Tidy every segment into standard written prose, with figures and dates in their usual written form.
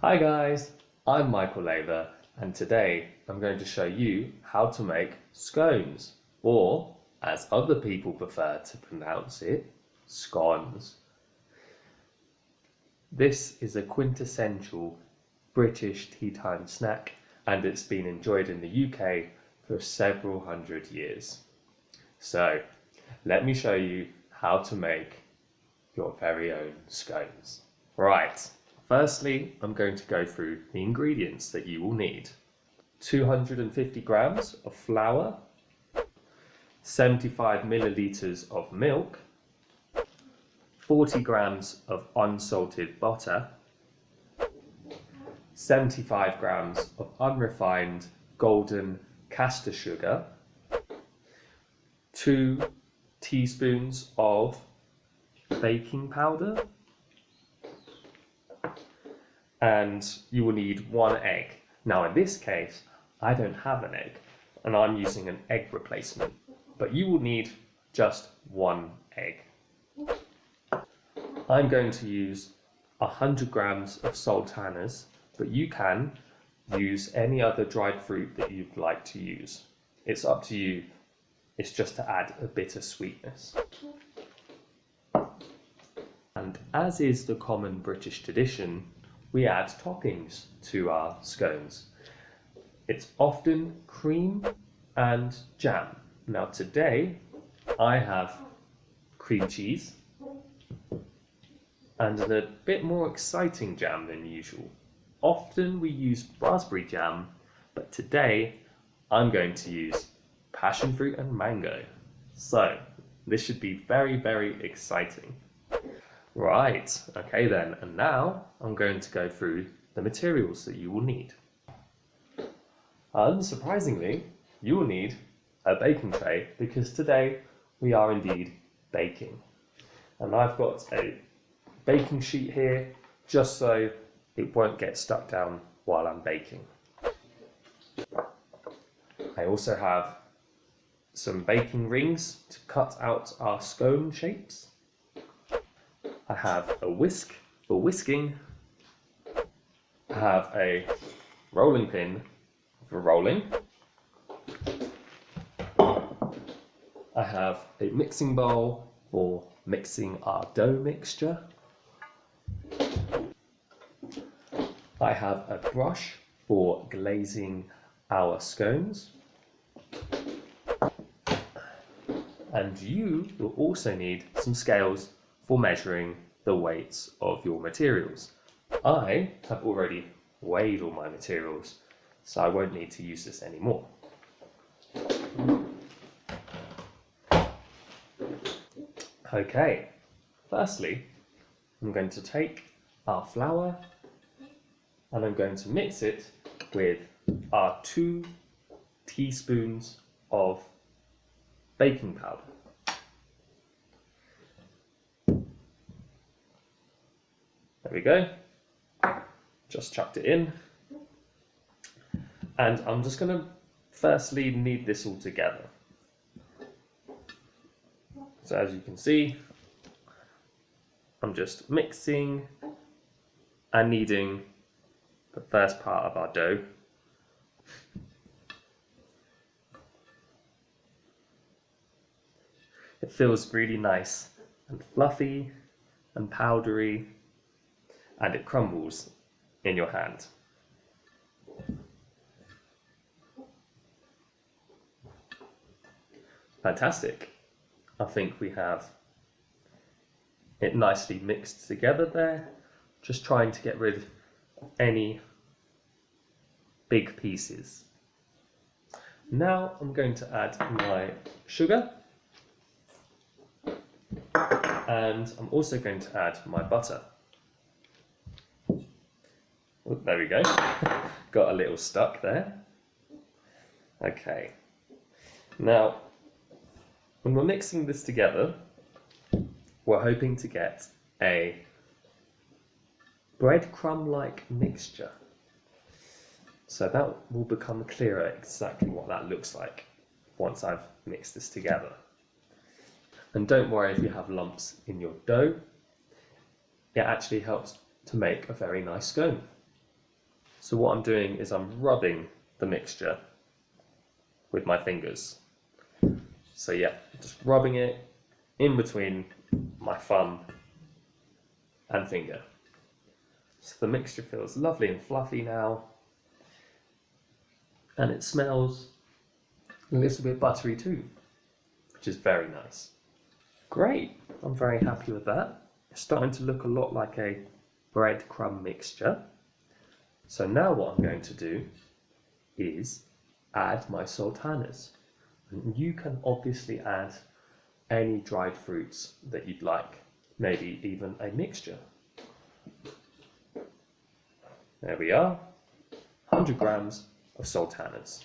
Hi guys, I'm Michael Laver and today I'm going to show you how to make scones, or as other people prefer to pronounce it, scones. This is a quintessential British tea time snack and it's been enjoyed in the UK for several hundred years. So let me show you how to make your very own scones. Right. Firstly, I'm going to go through the ingredients that you will need. 250 grams of flour, 75 milliliters of milk, 40 grams of unsalted butter, 75 grams of unrefined golden caster sugar, 2 teaspoons of baking powder, and you will need 1 egg. Now in this case, I don't have an egg and I'm using an egg replacement, but you will need just 1 egg. I'm going to use 100 grams of sultanas, but you can use any other dried fruit that you'd like to use. It's up to you, it's just to add a bit of sweetness. And as is the common British tradition, we add toppings to our scones. It's often cream and jam. Now today I have cream cheese and a bit more exciting jam than usual. Often we use raspberry jam, but today I'm going to use passion fruit and mango. So this should be very, very exciting. Right, okay then, and now I'm going to go through the materials that you will need. Unsurprisingly, you will need a baking tray because today we are indeed baking. And I've got a baking sheet here just so it won't get stuck down while I'm baking. I also have some baking rings to cut out our scone shapes. I have a whisk for whisking. I have a rolling pin for rolling. I have a mixing bowl for mixing our dough mixture. I have a brush for glazing our scones. And you will also need some scales for measuring the weights of your materials. I have already weighed all my materials, so I won't need to use this anymore. Okay, firstly, I'm going to take our flour and I'm going to mix it with our 2 teaspoons of baking powder. There we go, just chucked it in. And I'm just going to firstly knead this all together. So as you can see, I'm just mixing and kneading the first part of our dough. It feels really nice and fluffy and powdery, and it crumbles in your hand. Fantastic. I think we have it nicely mixed together there. Just trying to get rid of any big pieces. Now I'm going to add my sugar. And I'm also going to add my butter. Oh, there we go. Got a little stuck there. Okay. Now, when we're mixing this together, we're hoping to get a breadcrumb-like mixture. So that will become clearer exactly what that looks like once I've mixed this together. And don't worry if you have lumps in your dough. It actually helps to make a very nice scone. So what I'm doing is I'm rubbing the mixture with my fingers. So yeah, just rubbing it in between my thumb and finger. So the mixture feels lovely and fluffy now, and it smells a little bit buttery too, which is very nice. Great, I'm very happy with that. It's starting to look a lot like a breadcrumb mixture. So now what I'm going to do is add my sultanas. And you can obviously add any dried fruits that you'd like, maybe even a mixture. There we are, 100 grams of sultanas.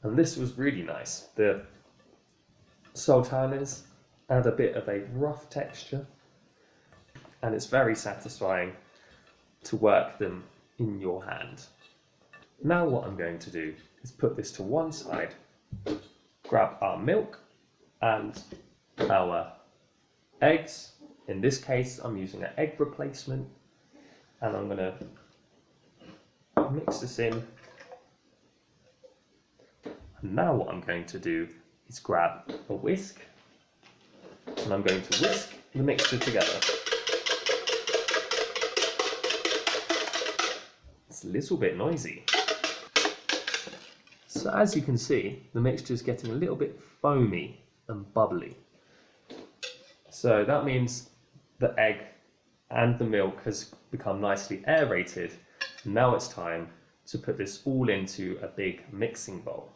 And this was really nice. The sultanas add a bit of a rough texture, and it's very satisfying to work them in your hand. Now what I'm going to do is put this to one side, grab our milk and our eggs. In this case, I'm using an egg replacement, and I'm going to mix this in. And now what I'm going to do is grab a whisk, and I'm going to whisk the mixture together. It's a little bit noisy. So as you can see, the mixture is getting a little bit foamy and bubbly. So that means the egg and the milk has become nicely aerated. Now it's time to put this all into a big mixing bowl.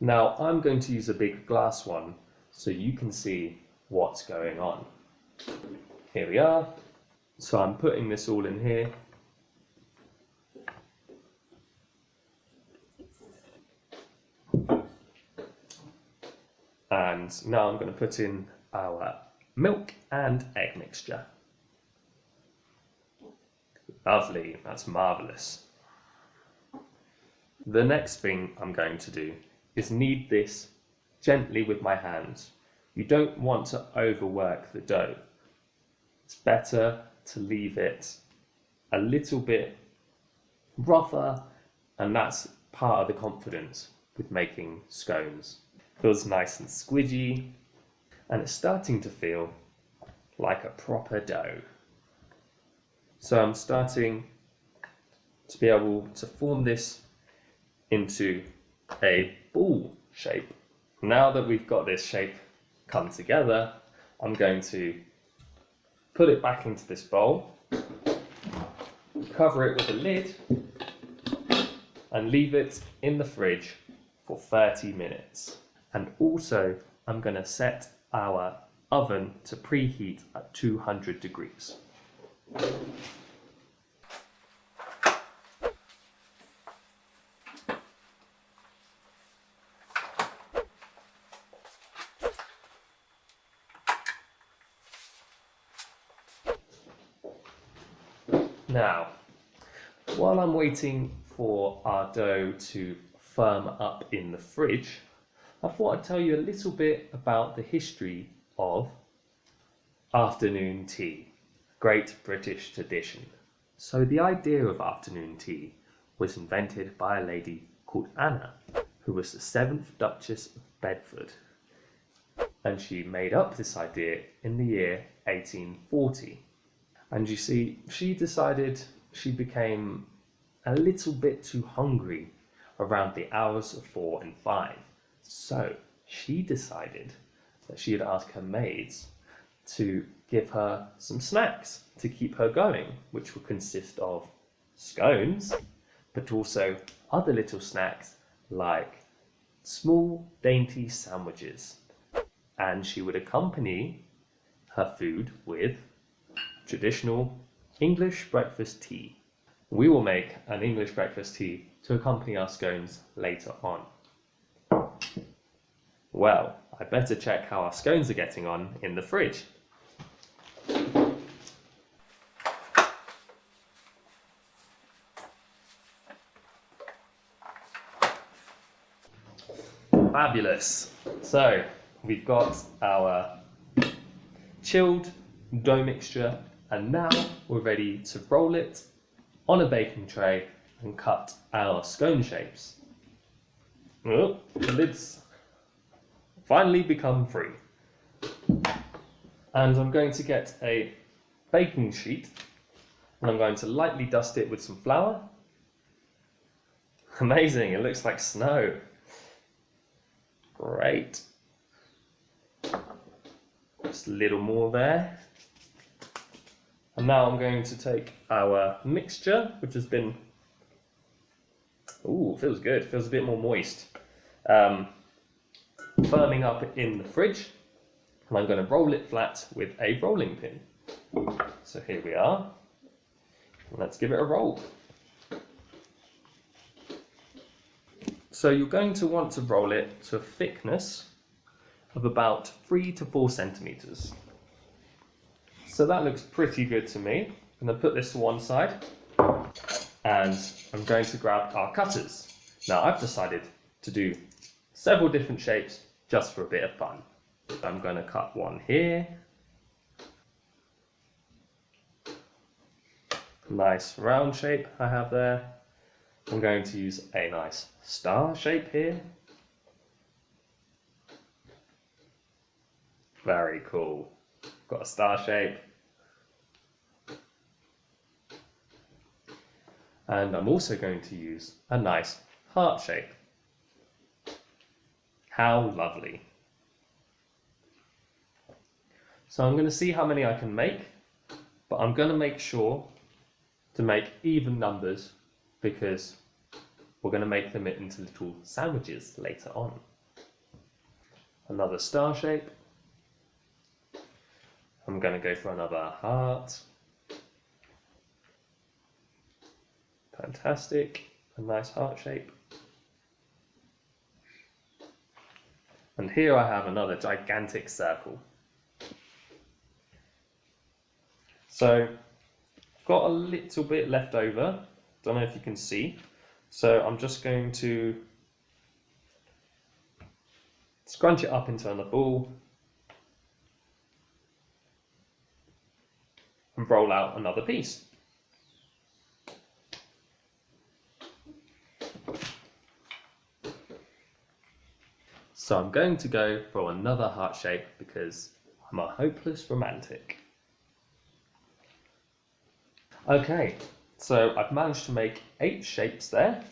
Now I'm going to use a big glass one so you can see what's going on. Here we are. So I'm putting this all in here. And now I'm going to put in our milk and egg mixture. Lovely, that's marvellous. The next thing I'm going to do is knead this gently with my hands. You don't want to overwork the dough. It's better to leave it a little bit rougher, and that's part of the confidence with making scones. Feels nice and squidgy, and it's starting to feel like a proper dough. So I'm starting to be able to form this into a ball shape. Now that we've got this shape come together, I'm going to put it back into this bowl, cover it with a lid, and leave it in the fridge for 30 minutes. And also, I'm going to set our oven to preheat at 200 degrees. Now, while I'm waiting for our dough to firm up in the fridge, I thought I'd tell you a little bit about the history of afternoon tea, great British tradition. So the idea of afternoon tea was invented by a lady called Anna, who was the 7th Duchess of Bedford. And she made up this idea in the year 1840. And you see, she decided she became a little bit too hungry around the hours of 4 and 5. So she decided that she'd ask her maids to give her some snacks to keep her going, which would consist of scones, but also other little snacks like small dainty sandwiches. And she would accompany her food with traditional English breakfast tea. We will make an English breakfast tea to accompany our scones later on. Well, I better check how our scones are getting on in the fridge. Fabulous. So we've got our chilled dough mixture, and now we're ready to roll it on a baking tray and cut our scone shapes. Oh, the lid's finally become free. And I'm going to get a baking sheet and I'm going to lightly dust it with some flour. Amazing, it looks like snow. Great. Just a little more there. And now I'm going to take our mixture, which has been, ooh, feels good, feels a bit more moist. Firming up in the fridge, and I'm going to roll it flat with a rolling pin. So here we are. Let's give it a roll. So you're going to want to roll it to a thickness of about 3 to 4 centimeters. So that looks pretty good to me. I'm going to put this to one side and I'm going to grab our cutters. Now I've decided to do several different shapes just for a bit of fun. I'm going to cut one here. Nice round shape I have there. I'm going to use a nice star shape here. Very cool. Got a star shape. And I'm also going to use a nice heart shape. How lovely. So I'm going to see how many I can make, but I'm going to make sure to make even numbers because we're going to make them into little sandwiches later on. Another star shape. I'm going to go for another heart. Fantastic, a nice heart shape. And here I have another gigantic circle. So I've got a little bit left over, don't know if you can see. So I'm just going to scrunch it up into another ball and roll out another piece. So I'm going to go for another heart shape because I'm a hopeless romantic. Okay, so I've managed to make 8 shapes there,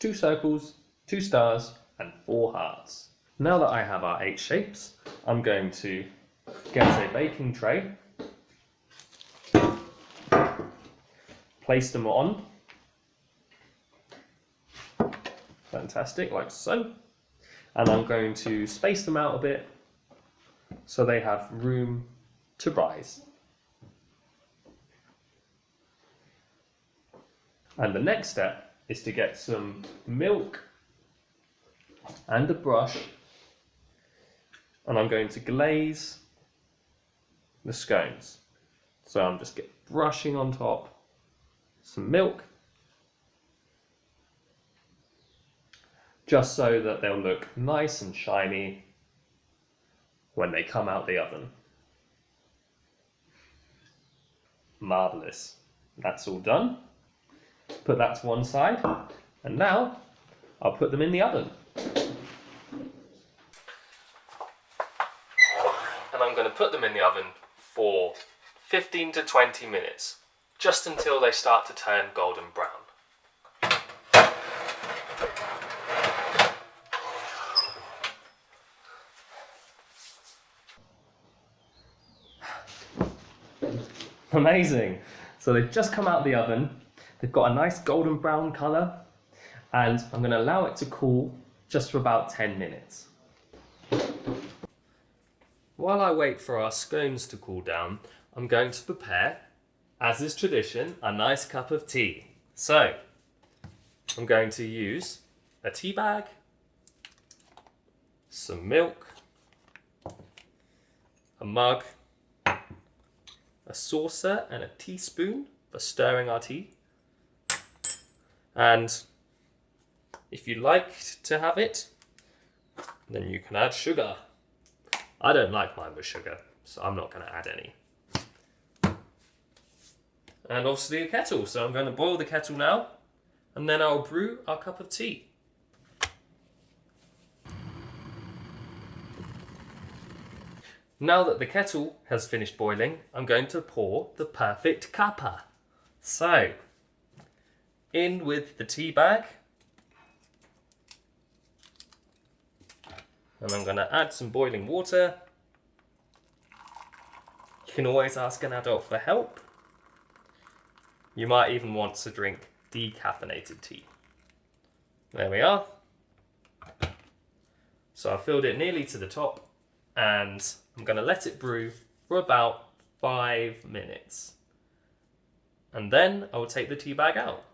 2 circles, 2 stars, and 4 hearts. Now that I have our 8 shapes, I'm going to get a baking tray, place them on, fantastic, like so. And I'm going to space them out a bit so they have room to rise. And the next step is to get some milk and a brush, and I'm going to glaze the scones. So I'm just brushing on top some milk, just so that they'll look nice and shiny when they come out the oven. Marvellous. That's all done. Put that to one side, and now I'll put them in the oven. And I'm going to put them in the oven for 15 to 20 minutes, just until they start to turn golden brown. Amazing! So they've just come out of the oven, they've got a nice golden brown colour, and I'm going to allow it to cool just for about 10 minutes. While I wait for our scones to cool down, I'm going to prepare, as is tradition, a nice cup of tea. So, I'm going to use a tea bag, some milk, a mug, a saucer and a teaspoon for stirring our tea. And if you like to have it, then you can add sugar. I don't like mine with sugar, so I'm not going to add any. And obviously a kettle, so I'm going to boil the kettle now and then I'll brew our cup of tea. Now that the kettle has finished boiling, I'm going to pour the perfect cuppa. So, in with the tea bag, and I'm going to add some boiling water. You can always ask an adult for help. You might even want to drink decaffeinated tea. There we are. So I've filled it nearly to the top, and I'm going to let it brew for about 5 minutes. And then I will take the tea bag out.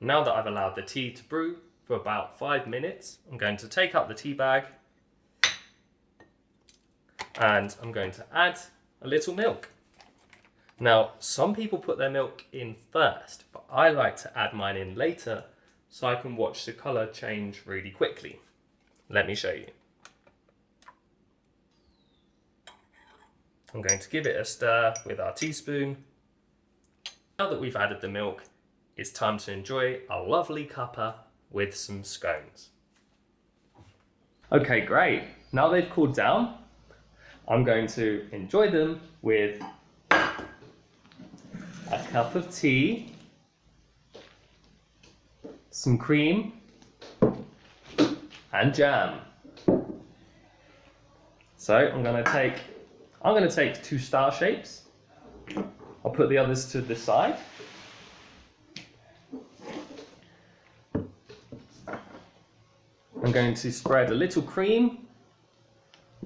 Now that I've allowed the tea to brew for about 5 minutes, I'm going to take out the tea bag and I'm going to add a little milk. Now, some people put their milk in first, but I like to add mine in later so I can watch the colour change really quickly. Let me show you. I'm going to give it a stir with our teaspoon. Now that we've added the milk, it's time to enjoy a lovely cuppa with some scones. Okay, great. Now they've cooled down, I'm going to enjoy them with a cup of tea, some cream, and jam. So I'm going to take 2 star shapes. I'll put the others to the side. I'm going to spread a little cream.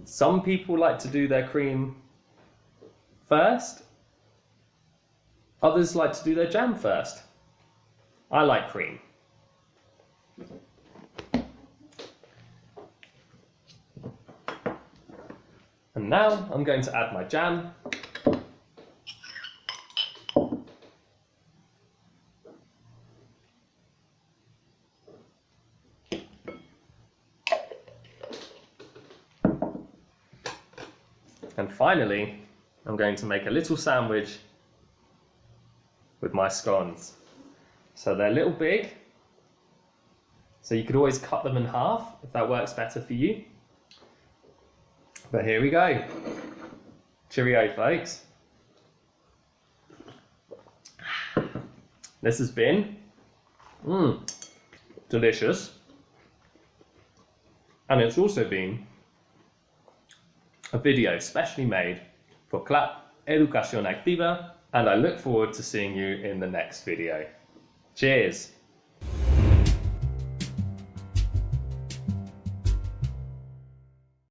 Some people like to do their cream first. Others like to do their jam first. I like cream. And now I'm going to add my jam. And finally, I'm going to make a little sandwich with my scones. So they're a little big, so you could always cut them in half if that works better for you. But here we go. Cheerio, folks. This has been delicious. And it's also been a video specially made for Clap Educación Activa, and I look forward to seeing you in the next video. Cheers!